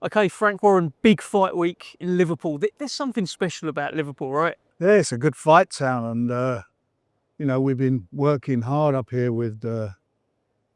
Okay, Frank Warren, big fight week in Liverpool. There's something special about Liverpool, right? Yeah, it's a good fight town, and we've been working hard up here with the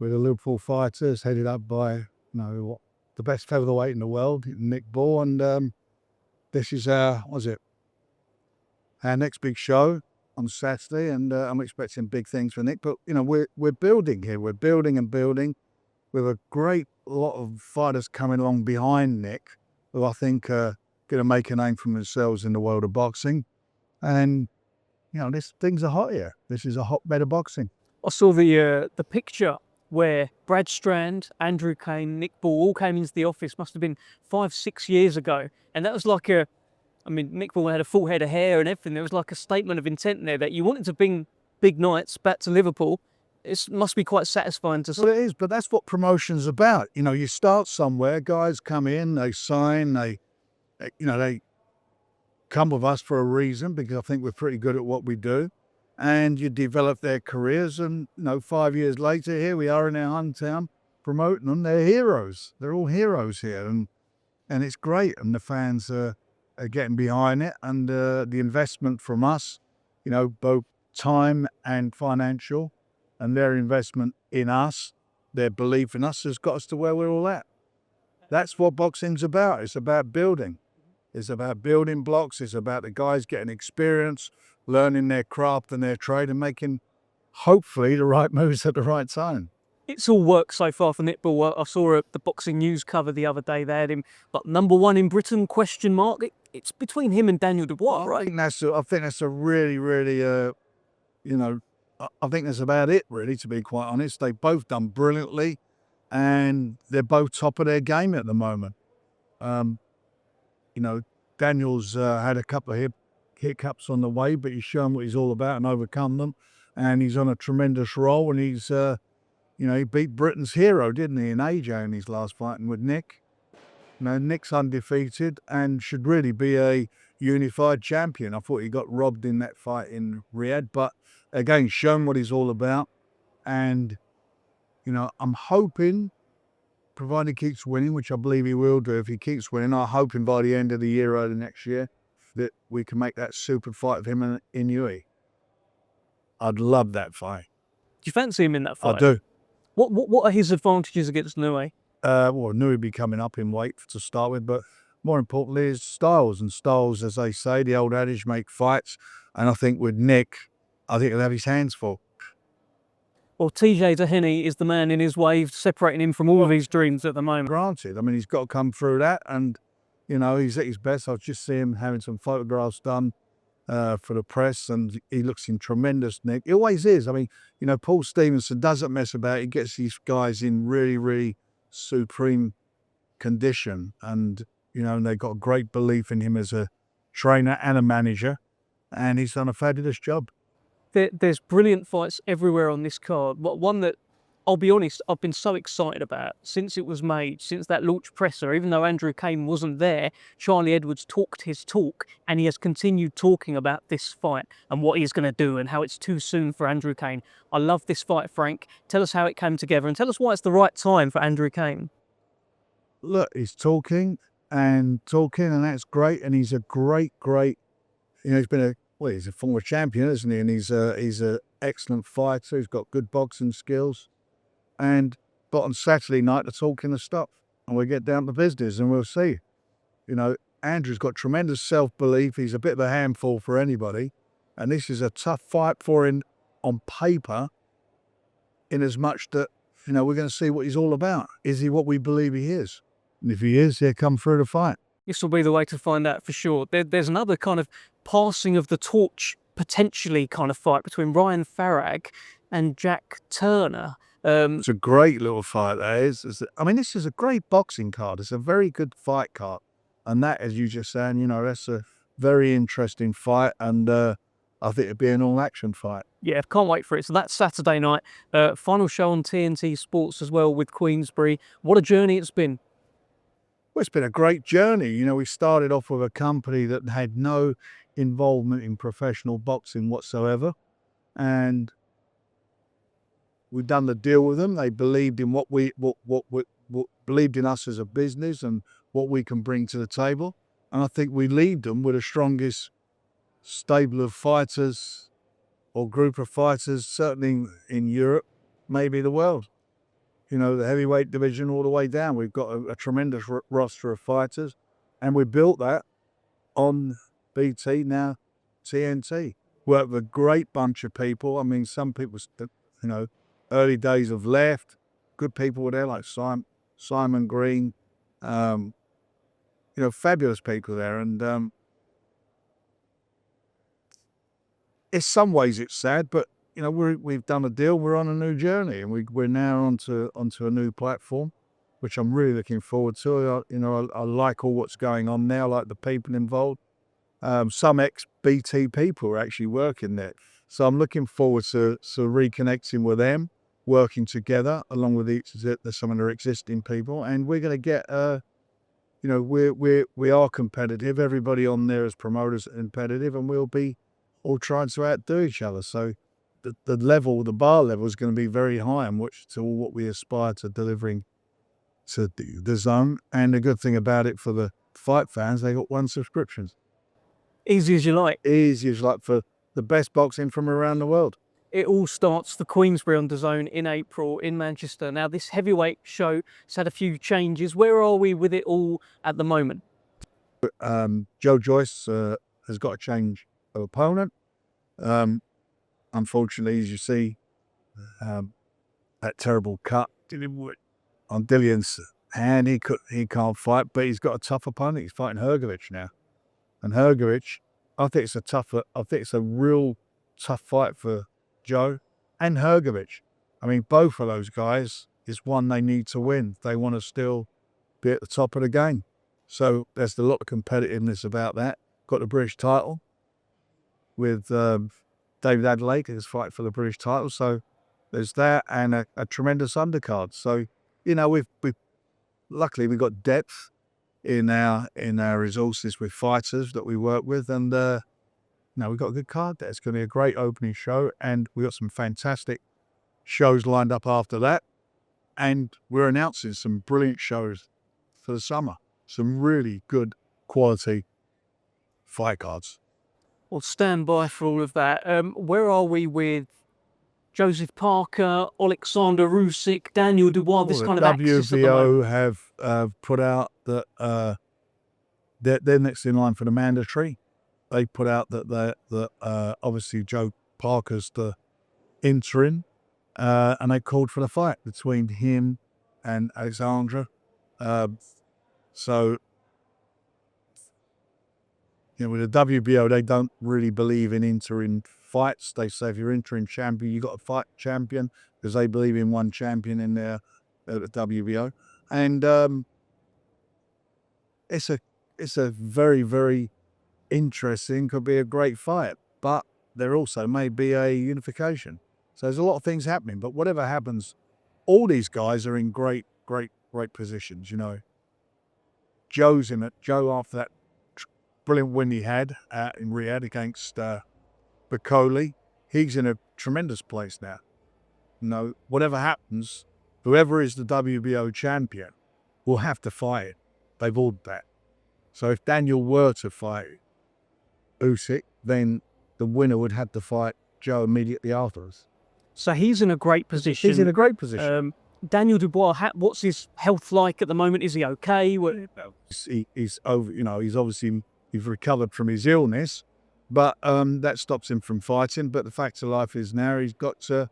Liverpool fighters, headed up by the best featherweight in the world, Nick Ball, and this is our next big show on Saturday, and I'm expecting big things for Nick. But we're building here, we're building and building with a great lot of fighters coming along behind Nick, who I think are going to make a name for themselves in the world of boxing. And things are hot here. This is a hotbed of boxing. I saw the picture where Brad Strand, Andrew Kane, Nick Ball all came into the office. Must have been 5-6 years ago, and that was like Nick Ball had a full head of hair and everything. There was like a statement of intent there that you wanted to bring big nights back to Liverpool. It must be quite satisfying to see. Well, it is, but that's what promotion's about. You start somewhere, guys come in, they sign, they come with us for a reason, because I think we're pretty good at what we do. And you develop their careers, and 5 years later, here we are in our hometown promoting them. They're heroes. They're all heroes here, and it's great. And the fans are getting behind it, and the investment from us, both time and financial, and their investment in us, their belief in us, has got us to where we're all at. That's what boxing's about. It's about building. It's about building blocks. It's about the guys getting experience, learning their craft and their trade, and making, hopefully, the right moves at the right time. It's all worked so far for Nick Ball. I saw the Boxing News cover the other day. They had him, but #1 in Britain? Question mark. It's between him and Daniel Dubois, right? I think that's a really, really, I think that's about it, really, to be quite honest. They've both done brilliantly, and they're both top of their game at the moment. Daniel's had a couple of hiccups on the way, but he's shown what he's all about and overcome them. And he's on a tremendous roll, and he's, he beat Britain's hero, didn't he, in AJ in his last fighting with Nick. Nick's undefeated and should really be a unified champion. I thought he got robbed in that fight in Riyadh, but again, shown what he's all about. And, I'm hoping, provided he keeps winning, which I believe he will do if he keeps winning, I'm hoping by the end of the year or the next year that we can make that super fight of him and Inoue. I'd love that fight. Do you fancy him in that fight? I do. What are his advantages against Inoue? Inoue be coming up in weight to start with, but more importantly is styles. And styles, as they say, the old adage, make fights. And I think with Nick, I think he'll have his hands full. Well, TJ Doheny is the man in his wave, separating him from all of his dreams at the moment. Granted, he's got to come through that, and he's at his best. I've just seen him having some photographs done for the press, and he looks in tremendous nick. He always is. Paul Stevenson doesn't mess about. He gets these guys in really, really supreme condition, and they've got a great belief in him as a trainer and a manager, and he's done a fabulous job. There's brilliant fights everywhere on this card. One that, I'll be honest, I've been so excited about since it was made, since that launch presser. Even though Andrew Kane wasn't there, Charlie Edwards talked his talk, and he has continued talking about this fight and what he's going to do and how it's too soon for Andrew Kane. I love this fight, Frank. Tell us how it came together, and tell us why it's the right time for Andrew Kane. Look, he's talking, and that's great. And he's a great, he's been he's a former champion, isn't he? And he's an excellent fighter. He's got good boxing skills. But on Saturday night, the talking will stop, and we'll get down to business, and we'll see. Andrew's got tremendous self-belief. He's a bit of a handful for anybody, and this is a tough fight for him on paper, in as much that, we're going to see what he's all about. Is he what we believe he is? And if he is, he'll come through the fight. This will be the way to find out for sure. There's another kind of passing of the torch, potentially, kind of fight between Ryan Farag and Jack Turner. It's a great little fight, that is. This is a great boxing card. It's a very good fight card. And that, as you just saying, that's a very interesting fight. And I think it'd be an all-action fight. Yeah, can't wait for it. So that's Saturday night. Final show on TNT Sports as well with Queensberry. What a journey it's been. Well, it's been a great journey. We started off with a company that had no involvement in professional boxing whatsoever. And we've done the deal with them. They believed in what believed in us as a business and what we can bring to the table. And I think we leave them with the strongest stable of fighters or group of fighters, certainly in Europe, maybe the world. You know, the heavyweight division all the way down. We've got a tremendous roster of fighters, and we built that on BT, now TNT. Worked with a great bunch of people. I mean, some people, you know, early days have left. Good people were there, like Simon Green. You know, fabulous people there. And in some ways it's sad, but you know, we've done a deal. We're on a new journey, and we're now onto a new platform, which I'm really looking forward to. I like all what's going on now, like the people involved. Some ex-BT people are actually working there. So I'm looking forward to reconnecting with them, working together along with some of their existing people. And we're going to get, you know, we are competitive. Everybody on there as promoters are competitive, and we'll be all trying to outdo each other. So the bar level is going to be very high, and to what we aspire to delivering to the zone. And the good thing about it for the fight fans, they got one subscription. Easy as you like. Easy as like for the best boxing from around the world. It all starts for Queensberry on DAZN in April in Manchester. Now, this heavyweight show has had a few changes. Where are we with it all at the moment? Joe Joyce has got a change of opponent. Unfortunately, as you see, that terrible cut on Dillian's hand, he can't fight, but he's got a tough opponent. He's fighting Hrgovic now. And Hrgovic, I think it's a real tough fight for Joe and Hrgovic. I mean, both of those guys is one they need to win. They want to still be at the top of the game. So there's a lot of competitiveness about that. Got the British title with David Adelaide, who's fighting for the British title. So there's that, and a tremendous undercard. So, you know, we've luckily we've got depth in our resources with fighters that we work with, and now we've got a good card there. It's going to be a great opening show, and we've got some fantastic shows lined up after that, and we're announcing some brilliant shows for the summer. Some really good quality fight cards. Well, stand by for all of that. Where are we with Joseph Parker, Alexander Usyk, Daniel Dubois? This kind of axis at the moment. WBO have put out that they're next in line for the mandatory. They put out that obviously Joe Parker's the interim, and they called for the fight between him and Alexandra. So, you know, with the WBO, they don't really believe in interim fights. They say if you're interim champion, you got to fight champion, because they believe in one champion in there at the WBO. And it's a very, very interesting, could be a great fight, but there also may be a unification. So there's a lot of things happening, but whatever happens, all these guys are in great positions, you know. Joe after that brilliant win he had in Riyadh against Bacoli, he's in a tremendous place now. You know, whatever happens, whoever is the WBO champion will have to fight. They've ordered that. So if Daniel were to fight Usyk, then the winner would have to fight Joe immediately afterwards. So he's in a great position. He's in a great position. Daniel Dubois, what's his health like at the moment? Is he okay? He's over. You know, he's recovered from his illness, but that stops him from fighting. But the fact of life is now he's got to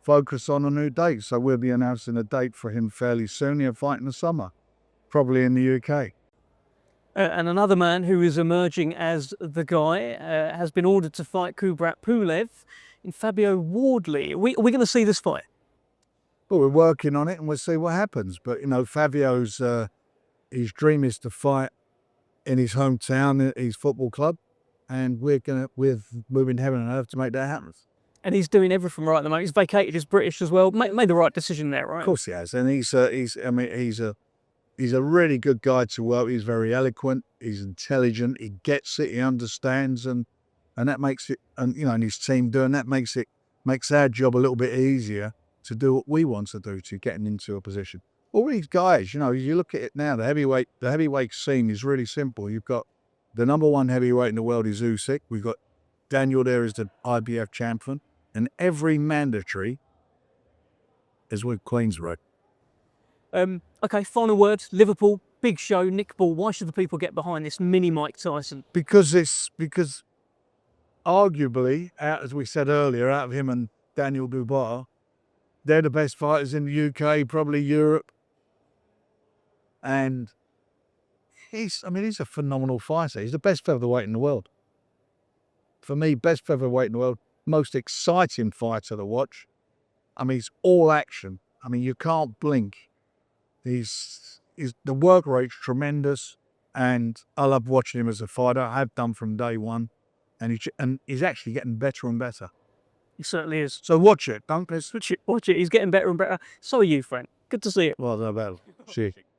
focus on a new date. So we'll be announcing a date for him fairly soon. He'll fight in the summer, probably in the UK. And another man who is emerging as the guy has been ordered to fight Kubrat Pulev in Fabio Wardley. Are we going to see this fight? Well, we're working on it, and we'll see what happens. But you know, Fabio's his dream is to fight in his hometown, his football club, and we're moving heaven and earth to make that happen. And he's doing everything right at the moment. He's vacated his British as well. Made the right decision there, right? Of course he has, and he's a really good guy to work with. He's very eloquent. He's intelligent. He gets it. He understands, and that makes it. And you know, and his team doing that makes our job a little bit easier to do what we want to do, to getting into a position. all these guys, you look at it now, the heavyweight scene is really simple. You've got the number one heavyweight in the world is Usyk. We've got Daniel there is the IBF champion, and every mandatory is with Queensberry. Okay, final word. Liverpool, big show, Nick Ball. Why should the people get behind this mini Mike Tyson? Because arguably, as we said earlier, out of him and Daniel Dubois, they're the best fighters in the UK, probably Europe. And he's a phenomenal fighter. He's the best featherweight in the world. For me, best featherweight in the world, most exciting fighter to watch. He's all action. You can't blink. The work rate's tremendous, and I love watching him as a fighter. I have done from day one, and he's actually getting better and better. He certainly is. So watch it. Don't miss. Watch it. He's getting better and better. So are you, Frank. Good to see you. Well, no battle. See you.